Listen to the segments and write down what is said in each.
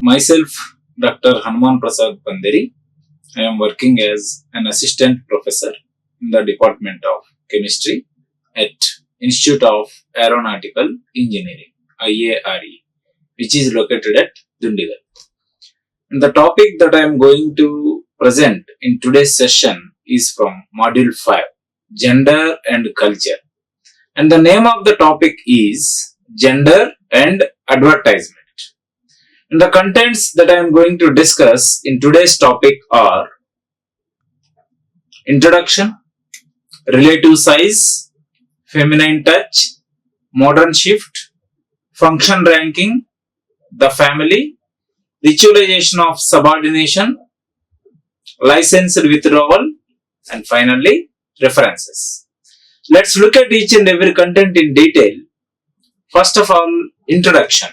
Myself, Dr. Hanuman Prasad Panderi. I am working as an assistant professor in the Department of Chemistry at Institute of Aeronautical Engineering, IARE, which is located at Dundigal. And the topic that I am going to present in today's session is from Module 5, Gender and Culture. And the name of the topic is Gender and Advertisement. And the contents that I am going to discuss in today's topic are Introduction, Relative Size, Feminine Touch, Modern Shift, Function Ranking, The Family, Ritualization of Subordination, Licensed Withdrawal, and finally, References. Let's look at each and every content in detail. First of all, Introduction.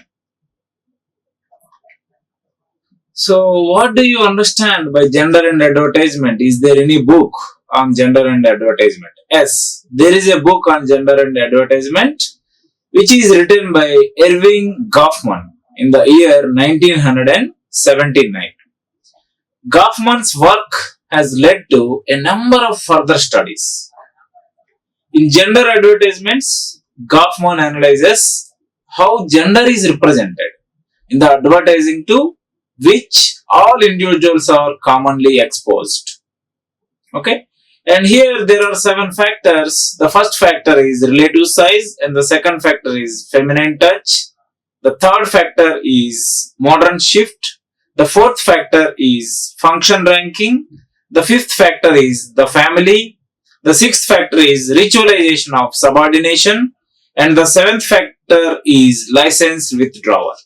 So, what do you understand by gender and advertisement? Is there any book on gender and advertisement? Yes, there is a book on gender and advertisement which is written by Erving Goffman in the year 1979. Goffman's work has led to a number of further studies. In gender advertisements, Goffman analyzes how gender is represented in the advertising to which all individuals are commonly exposed. Okay, and here there are 7 factors. The first factor is relative size, and the second factor is feminine touch. The third factor is modern shift. The fourth factor is function ranking. The fifth factor is the family. The sixth factor is ritualization of subordination, and the seventh factor is license withdrawal.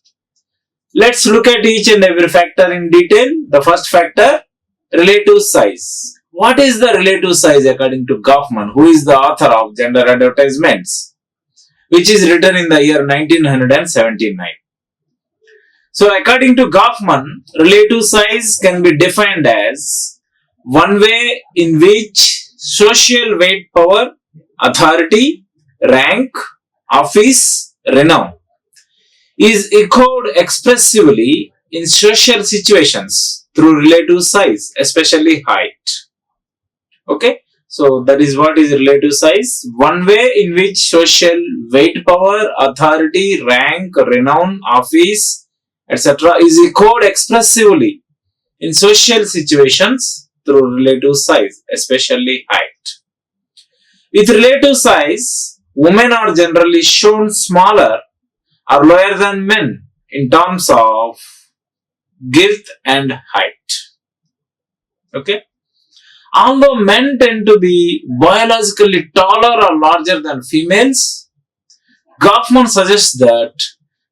Let's look at each and every factor in detail. The first factor, relative size. What is the relative size according to Goffman, who is the author of Gender Advertisements, which is written in the year 1979. So according to Goffman, relative size can be defined as one way in which social weight, power, authority, rank, office, renown is echoed expressively in social situations through relative size, especially height. Okay, so that is what is relative size. One way in which social weight, power, authority, rank, renown, office, etc. is echoed expressively in social situations through relative size, especially height. With relative size, women are generally shown smaller or lower than men in terms of girth and height. Okay. Although men tend to be biologically taller or larger than females, Goffman suggests that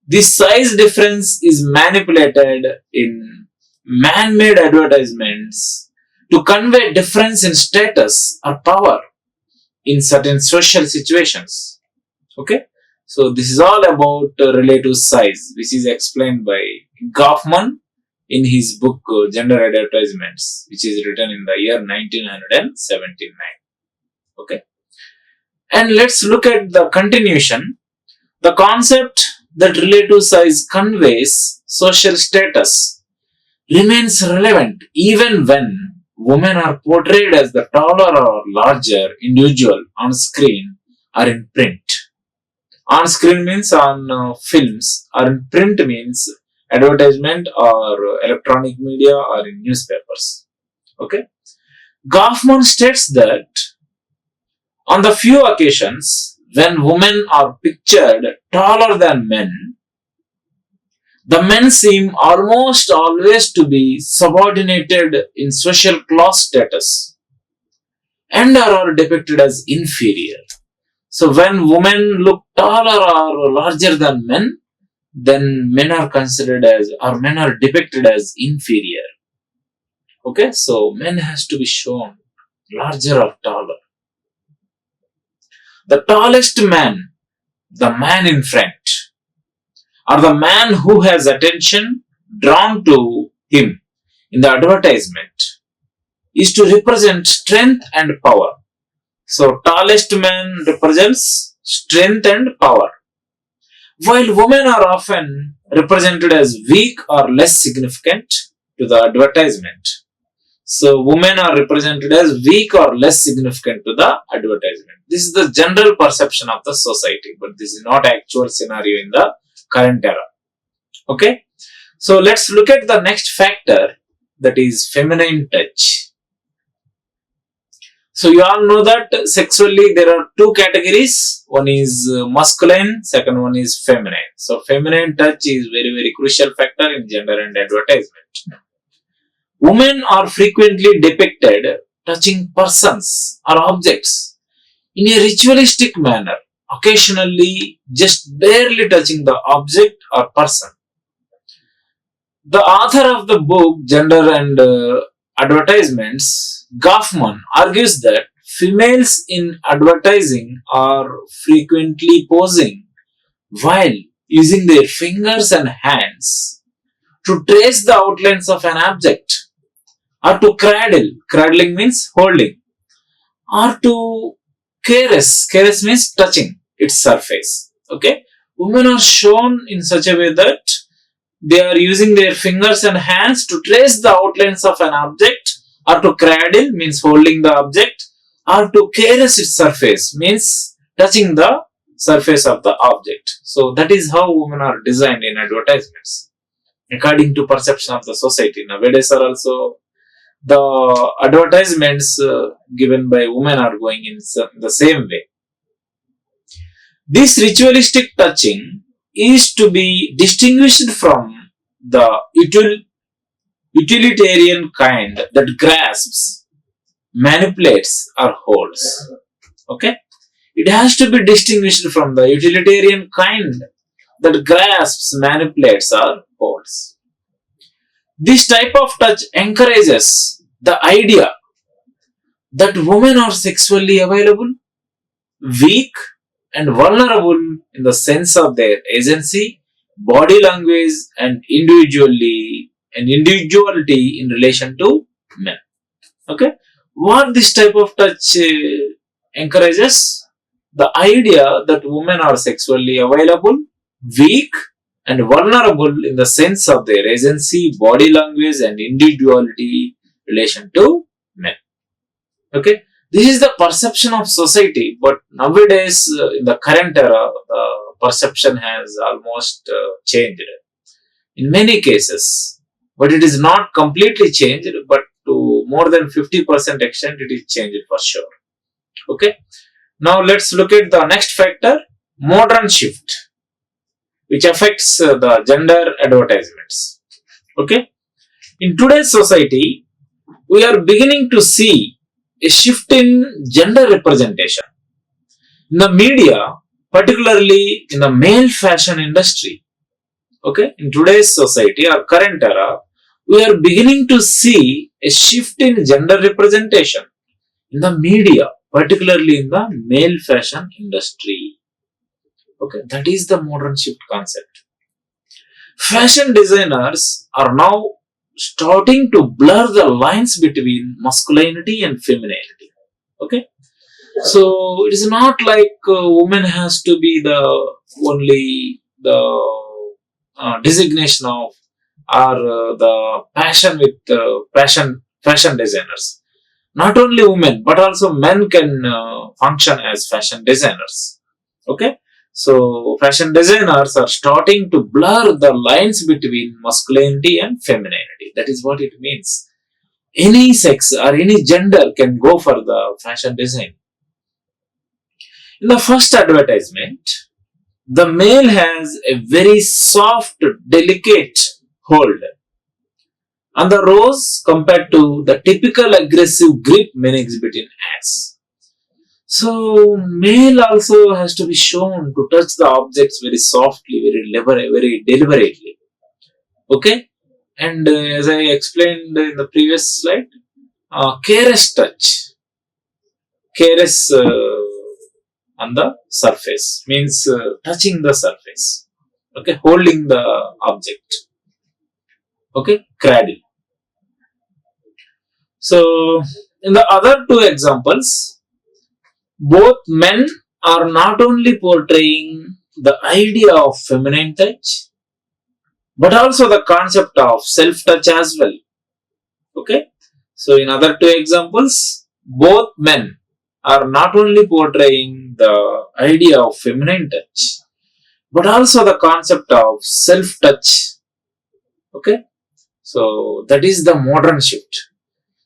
this size difference is manipulated in man-made advertisements to convey difference in status or power in certain social situations. Okay. So this is all about relative size, which is explained by Goffman in his book Gender Advertisements, which is written in the year 1979. Okay. And let's look at the continuation. The concept that relative size conveys social status remains relevant even when women are portrayed as the taller or larger individual on screen or in print. On screen means on films, or in print means advertisement or electronic media or in newspapers. Okay. Goffman states that on the few occasions when women are pictured taller than men, the men seem almost always to be subordinated in social class status and are depicted as inferior. So when women look taller or larger than men, then men are considered as, or men are depicted as inferior. Okay, so men has to be shown larger or taller. The tallest man, the man in front, or the man who has attention drawn to him in the advertisement, is to represent strength and power. So tallest man represents strength and power, while women are often represented as weak or less significant to the advertisement. So women are represented as weak or less significant to the advertisement. This is the general perception of the society, but this is not actual scenario in the current era. Okay. So let's look at the next factor, that is feminine touch. So you all know that sexually there are two categories. One is masculine, second one is feminine. So feminine touch is very crucial factor in gender and advertisement. Women are frequently depicted touching persons or objects in a ritualistic manner, occasionally just barely touching the object or person. The author of the book Gender and Advertisements, Goffman, argues that females in advertising are frequently posing while using their fingers and hands to trace the outlines of an object, or to cradling means holding, or to caress means touching its surface. Okay, women are shown in such a way that they are using their fingers and hands to trace the outlines of an object, or to cradle means holding the object, or to caress its surface means touching the surface of the object. So that is how women are designed in advertisements according to perception of the society. Nowadays are also the advertisements given by women are going in the same way. This ritualistic touching is to be distinguished from the utilitarian kind that grasps, manipulates, or holds. Okay? It has to be distinguished from the utilitarian kind that grasps, manipulates, or holds. This type of touch encourages the idea that women are sexually available, weak, and vulnerable in the sense of their agency, body language, and individuality in relation to men. Okay, what this type of touch encourages? The idea that women are sexually available, weak, and vulnerable in the sense of their agency, body language, and individuality in relation to men. Okay, this is the perception of society, but nowadays in the current era, the perception has almost changed in many cases, but it is not completely changed, but to more than 50% extent it is changed for sure. Okay, now let's look at the next factor, modern shift, which affects the gender advertisements. Okay, in today's society we are beginning to see a shift in gender representation in the media, particularly in the male fashion industry. Okay, in today's society or current era, we are beginning to see a shift in gender representation in the media, particularly in the male fashion industry. Okay, that is the modern shift concept. Fashion designers are now starting to blur the lines between masculinity and femininity. Okay, so it is not like woman has to be the only the designation of or the passion with fashion designers. Not only women but also men can function as fashion designers. Okay, so fashion designers are starting to blur the lines between masculinity and femininity. That is what it means. Any sex or any gender can go for the fashion design. In the first advertisement, the male has a very soft, delicate hold on the rose compared to the typical aggressive grip men exhibit in ads. So male also has to be shown to touch the objects very softly, very deliberately. Okay, and as I explained in the previous slide, caress touch, caress on the surface means touching the surface. Okay, holding the object. Okay, cradle. So in the other two examples, both men are not only portraying the idea of feminine touch, but also the concept of self touch as well. Okay, so in other two examples, both men are not only portraying the idea of feminine touch, but also the concept of self touch. Okay, so that is the modern shift.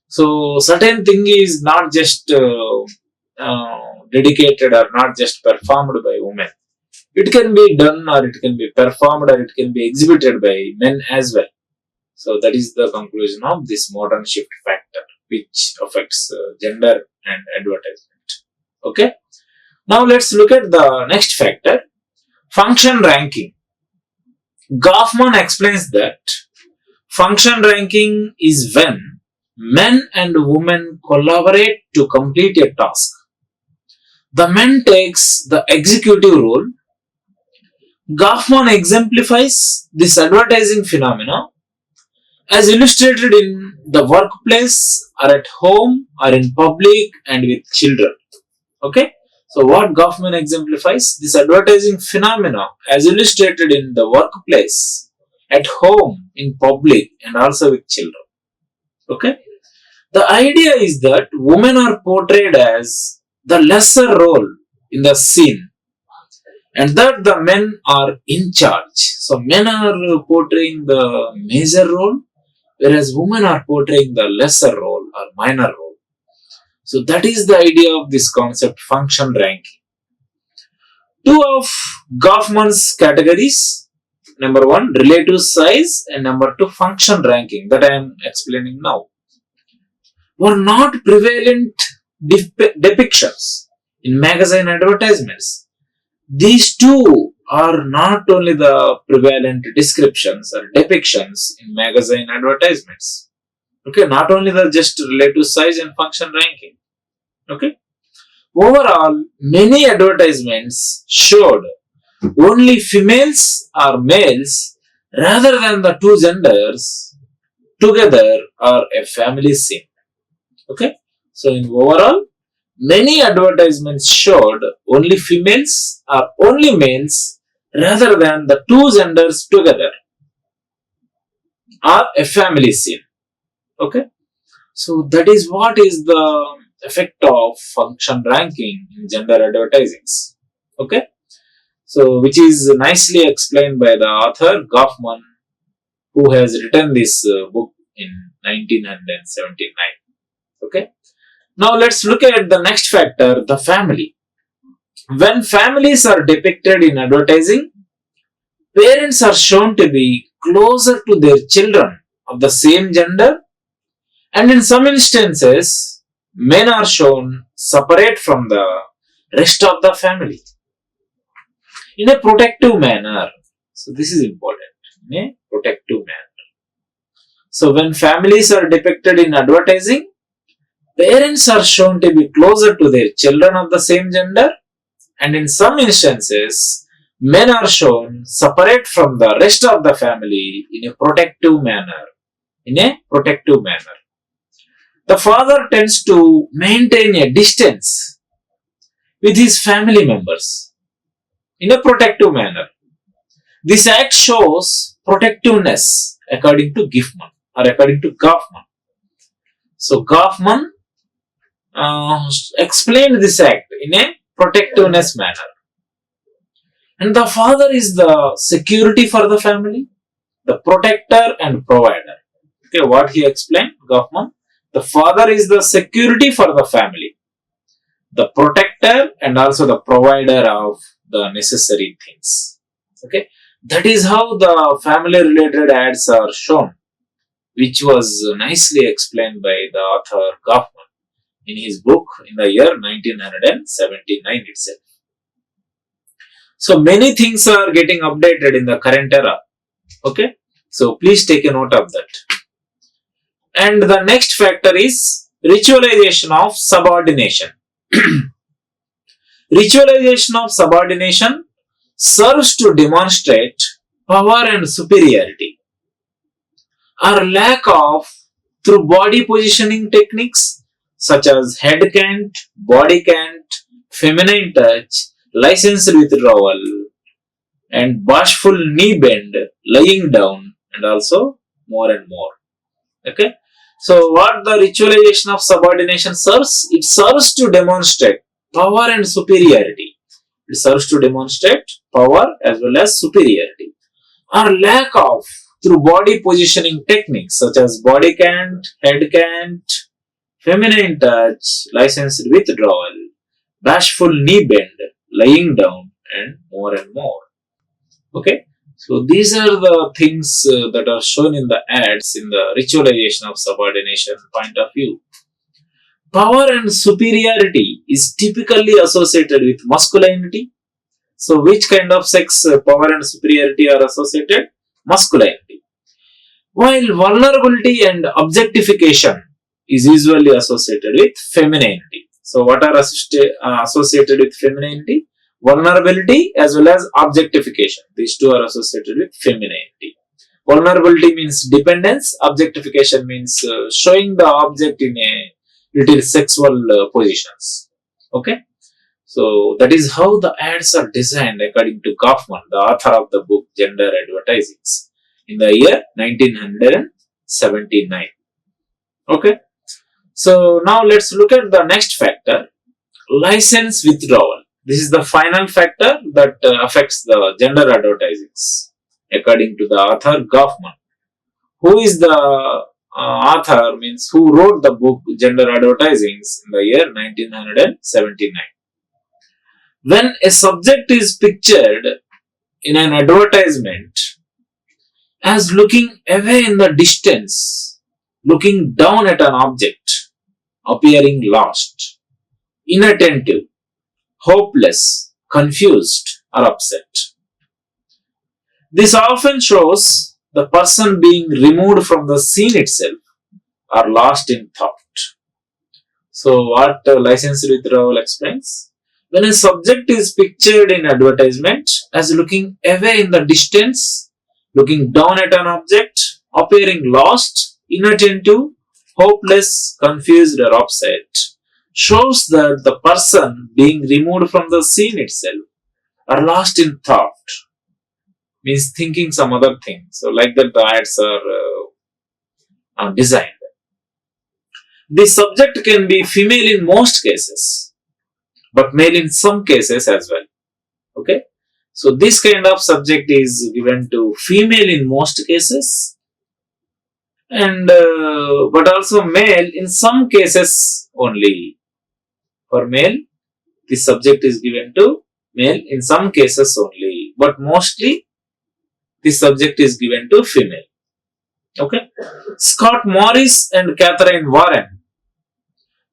So certain thing is not just dedicated or not just performed by women. It can be done, or it can be performed, or it can be exhibited by men as well. So that is the conclusion of this modern shift factor, which affects gender and advertisement. Okay. Now let's look at the next factor, function ranking. Goffman explains that function ranking is when men and women collaborate to complete a task. The man takes the executive role. Goffman exemplifies this advertising phenomena as illustrated in the workplace, or at home, or in public, and with children. Okay, so what Goffman exemplifies? This advertising phenomena as illustrated in the workplace, at home, in public, and also with children. Okay, the idea is that women are portrayed as the lesser role in the scene, and that the men are in charge. So men are portraying the major role, whereas women are portraying the lesser role or minor role. So that is the idea of this concept, function ranking. Two of Goffman's categories, number one, relative size, and number two, function ranking, that I am explaining now, were not prevalent depictions in magazine advertisements. These two are not only the prevalent descriptions or depictions in magazine advertisements. Okay, not only the just relative size and function ranking. Okay, overall, many advertisements showed only females or males rather than the two genders together or a family scene. Okay, so in overall, many advertisements showed only females or only males rather than the two genders together or a family scene. Okay, so that is what is the effect of function ranking in gender advertisings. Okay, so which is nicely explained by the author Goffman, who has written this book in 1979. Okay, now let's look at the next factor, the family. When families are depicted in advertising, parents are shown to be closer to their children of the same gender, and in some instances, men are shown separate from the rest of the family in a protective manner. So this is important, in a protective manner. So when families are depicted in advertising, parents are shown to be closer to their children of the same gender, and in some instances, men are shown separate from the rest of the family in a protective manner. In a protective manner. The father tends to maintain a distance with his family members in a protective manner. This act shows protectiveness according to Giffman or according to Goffman. So Goffman explained this act in a protectiveness manner. And the father is the security for the family, the protector and provider. Okay, what he explained, Goffman? The father is the security for the family, the protector and also the provider of the necessary things. Okay, that is how the family related ads are shown, which was nicely explained by the author Goffman in his book in the year 1979 itself. So many things are getting updated in the current era. Okay, so please take a note of that. And the next factor is ritualization of subordination. Ritualization of subordination serves to demonstrate power and superiority or lack of through body positioning techniques such as head cant, body cant, feminine touch, licensed withdrawal, and bashful knee bend, lying down, and also more and more. Okay. So, what the ritualization of subordination serves? It serves to demonstrate power and superiority. It serves to demonstrate power as well as superiority, or lack of, through body positioning techniques such as body cant, head cant, feminine touch, licensed withdrawal, bashful knee bend, lying down, and more. Okay, so these are the things that are shown in the ads in the ritualization of subordination point of view. Power and superiority is typically associated with masculinity. So, which kind of sex power and superiority are associated? Masculinity. While vulnerability and objectification is usually associated with femininity. So, what are associated with femininity? Vulnerability as well as objectification. These two are associated with femininity. Vulnerability means dependence. Objectification means showing the object in a little sexual positions. Okay. So that is how the ads are designed according to Kaufman, the author of the book Gender Advertisings, in the year 1979. Okay. So now let's look at the next factor, license withdrawal. This is the final factor that affects the gender advertisings according to the author Kaufman. Who is the author, means who wrote the book Gender Advertisings in the year 1979. When a subject is pictured in an advertisement as looking away in the distance, looking down at an object, appearing lost, inattentive, hopeless, confused, or upset. This often shows the person being removed from the scene itself or lost in thought. So, what license withdrawal explains? When a subject is pictured in advertisement as looking away in the distance, looking down at an object, appearing lost, inattentive, hopeless, confused, or upset, shows that the person being removed from the scene itself or lost in thought, means thinking some other thing. So, like that, the ads are designed. The subject can be female in most cases, but male in some cases as well. Okay, so this kind of subject is given to female in most cases, and but also male in some cases only. For male, this subject is given to male in some cases only, but mostly this subject is given to female. Okay, Scott Morris and Catherine Warren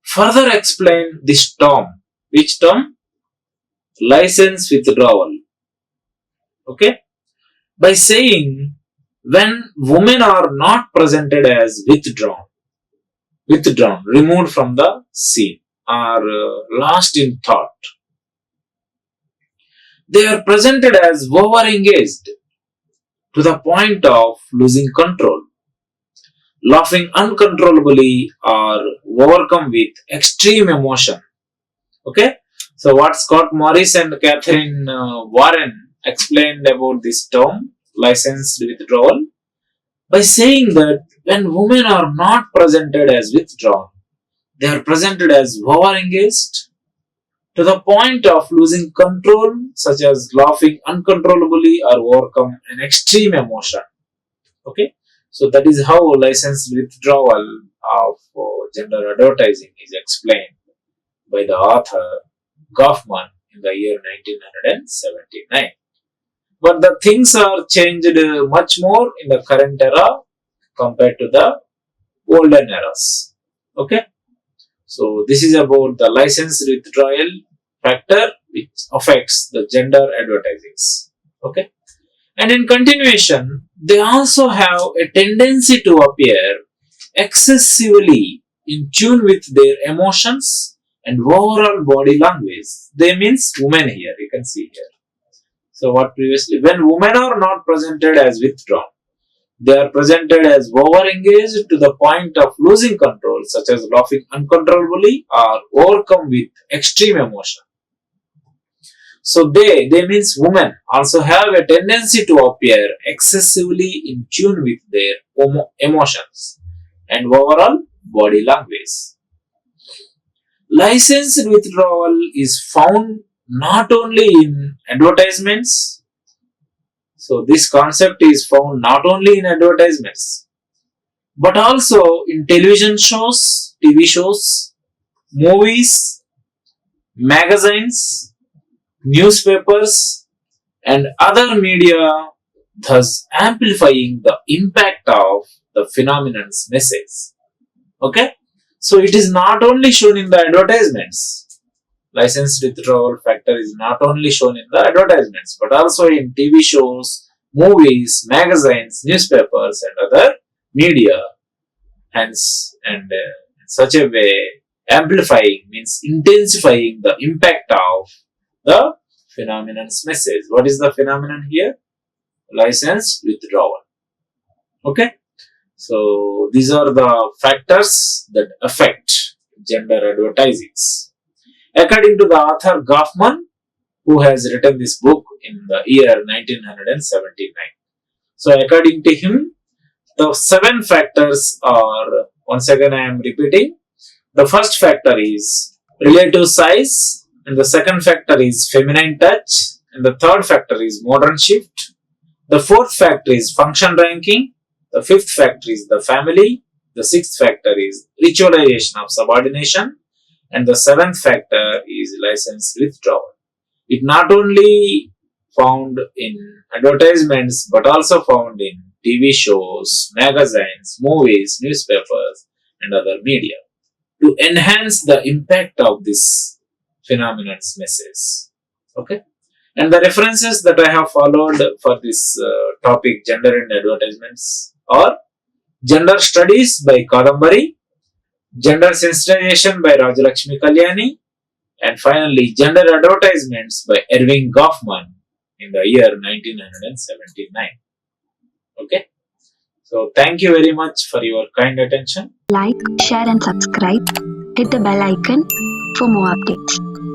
further explain this term. Which term? License withdrawal. Okay, by saying when women are not presented as withdrawn, removed from the scene, are lost in thought, they are presented as over engaged to the point of losing control, laughing uncontrollably, or overcome with extreme emotion. Okay, so what Scott Morris and Catherine Warren explained about this term, licensed withdrawal, by saying that when women are not presented as withdrawn, they are presented as over engaged to the point of losing control, such as laughing uncontrollably or overcome an extreme emotion. Okay, so that is how licensed withdrawal of gender advertising is explained by the author Kaufman in the year 1979. But the things are changed much more in the current era compared to the olden eras. Okay, so this is about the license withdrawal factor which affects the gender advertisings. Okay, and in continuation, they also have a tendency to appear excessively in tune with their emotions and overall body language. They means women here, you can see here. So what previously, when women are not presented as withdrawn, They are presented as over-engaged to the point of losing control, such as laughing uncontrollably or overcome with extreme emotion. So they means women also have a tendency to appear excessively in tune with their emotions and overall body language. Licensed withdrawal is found not only in advertisements. So this concept is found not only in advertisements but also in television shows, TV shows, movies, magazines, newspapers, and other media, thus amplifying the impact of the phenomenon's message. Okay? So it is not only shown in the advertisements. License withdrawal factor is not only shown in the advertisements, but also in TV shows, movies, magazines, newspapers, and other media. Hence, and in such a way, amplifying means intensifying the impact of the phenomenon's message. What is the phenomenon here? License withdrawal. Okay. So these are the factors that affect gender advertisings. According to the author Goffman, who has written this book in the year 1979. So according to him, the 7 factors are, once again I am repeating, the first factor is relative size, and the second factor is feminine touch, and the third factor is modern shift, the fourth factor is function ranking, the fifth factor is the family, the sixth factor is ritualization of subordination, and the seventh factor is license withdrawal. It not only found in advertisements but also found in TV shows, magazines, movies, newspapers, and other media to enhance the impact of this phenomenon's message. Okay, and the references that I have followed for this topic, gender in advertisements, are Gender Studies by Kadambari, Gender Sensitization by Rajalakshmi Kalyani, and finally Gender Advertisements by Erving Goffman in the year 1979. Okay, so thank you very much for your kind attention. Like, share and subscribe. Hit the bell icon for more updates.